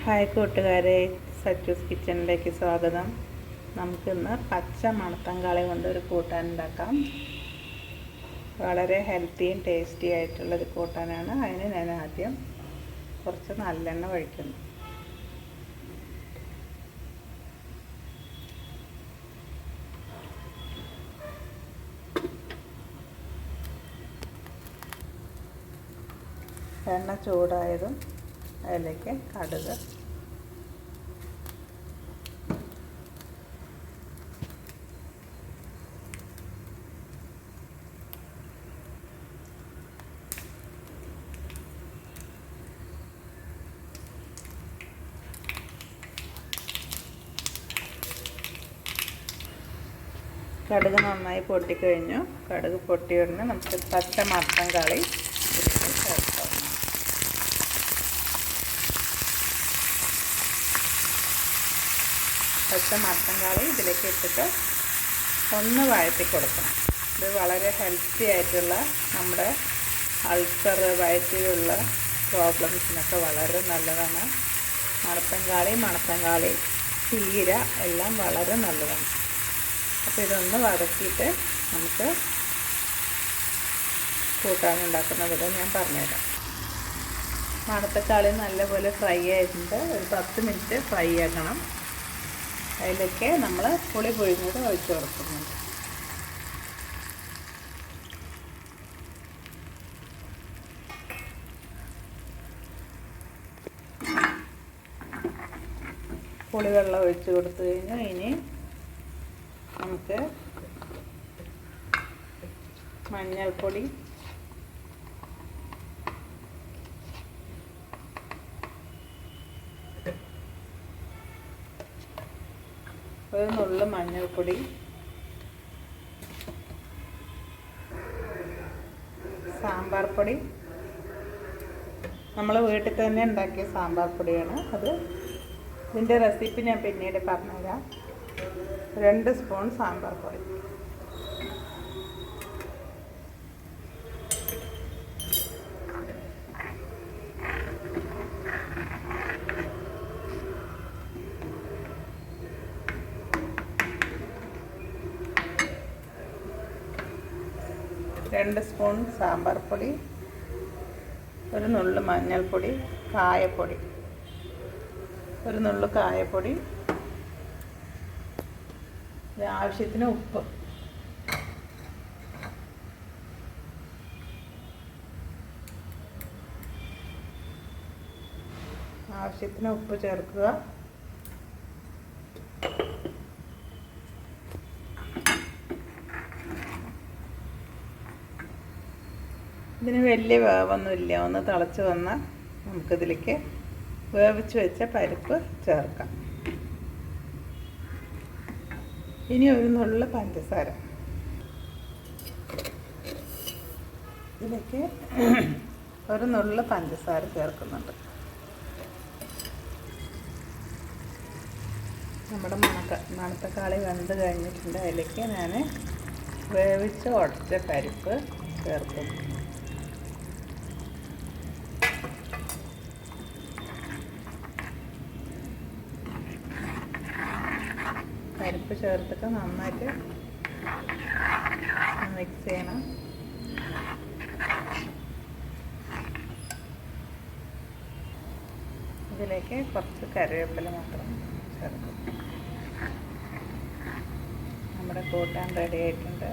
Hi കൂട്ടുകാരെ, സച്ചൂസ് കിച്ചണിലേക്ക് സ്വാഗതം. നമുക്കിന്ന് പച്ച മണത്തങ്കാളി കൊണ്ട് ഒരു കൂട്ടാൻ ഉണ്ടാക്കാം. വളരെ ഹെൽത്തിയും ടേസ്റ്റി ആയിട്ടുള്ളൊരു കൂട്ടാനാണ്. അതിന് ഞാൻ ആദ്യം കുറച്ച് നല്ലെണ്ണ ഒഴിക്കുന്നു. എണ്ണ ചൂടായതും അതിലേക്ക് കടുക്, കടുക് നന്നായി പൊട്ടിക്കഴിഞ്ഞു. കടുക് പൊട്ടി ഉടനെ നമുക്ക് പച്ച മത്തങ്കാളി ചേർക്കാം. പച്ച മത്തങ്കാളി ഇതിലേക്ക് ഇട്ടിട്ട് ഒന്ന് വഴറ്റി കൊടുക്കണം. ഇത് വളരെ ഹെൽത്തി ആയിട്ടുള്ള നമ്മുടെ അൾസർ, വയറ്റിലുള്ള പ്രോബ്ലംസിനൊക്കെ വളരെ നല്ലതാണ്. മണത്തങ്കാളി, ചീര എല്ലാം വളരെ നല്ലതാണ്. അപ്പോൾ ഇതൊന്ന് വഴറ്റിയിട്ട് നമുക്ക് കൂട്ടാനുണ്ടാക്കുന്ന വിധം ഞാൻ പറഞ്ഞുതരാം. മണത്തക്കാളി നല്ലപോലെ ഫ്രൈ ആയിട്ടുണ്ട്. ഒരു 10 മിനിറ്റ് ഫ്രൈ ആക്കണം. അതിലേക്ക് നമ്മൾ പുളി പൊഴിഞ്ഞത് ഒഴിച്ച് കൊടുക്കുന്നുണ്ട്. പുളിവെള്ളം ഒഴിച്ച് കൊടുത്തു കഴിഞ്ഞാൽ ഇനി നമുക്ക് മഞ്ഞൾപ്പൊടി, ഒരു നുള്ളു മഞ്ഞൾപ്പൊടി, സാമ്പാർ പൊടി, നമ്മൾ വീട്ടിൽ തന്നെ ഉണ്ടാക്കിയ സാമ്പാർ പൊടിയാണ് അത്. ഇതിൻ്റെ റെസിപ്പി ഞാൻ പിന്നീട് പറഞ്ഞുതരാം. 2 സ്പൂൺ സാമ്പാർ പൊടി, രണ്ട് സ്പൂൺ സാമ്പാർ പൊടി, ഒരു നുള്ളു മഞ്ഞൾപ്പൊടി, കായപ്പൊടി, ഒരു നുള്ളു കായപ്പൊടി, ആവശ്യത്തിന് ഉപ്പ്, ആവശ്യത്തിന് ഉപ്പ് ചേർക്കുക. ഇതിന് വലിയ വേവൊന്നുമില്ല. ഒന്ന് തിളച്ച് വന്നാൽ നമുക്കിതിലേക്ക് വേവിച്ച് വെച്ച പരിപ്പ് ചേർക്കാം. ഇനി ഒരു നുള്ളു പഞ്ചസാര, ഇതിലേക്ക് ഒരു നുള്ളു പഞ്ചസാര ചേർക്കുന്നുണ്ട്. നമ്മുടെ മണത്തക്കാളി വെന്ത് കഴിഞ്ഞിട്ടുണ്ട്. അതിലേക്ക് ഞാൻ വേവിച്ച് ഉടച്ച പരിപ്പ് ചേർക്കുന്നു. പരിപ്പ് ചേർത്തിട്ട് നന്നായിട്ട് മിക്സ് ചെയ്യണം. ഇതിലേക്ക് കുറച്ച് കറിവേപ്പില മാത്രം ചേർക്കും. നമ്മുടെ കൂട്ടാൻ റെഡി ആയിട്ടുണ്ട്.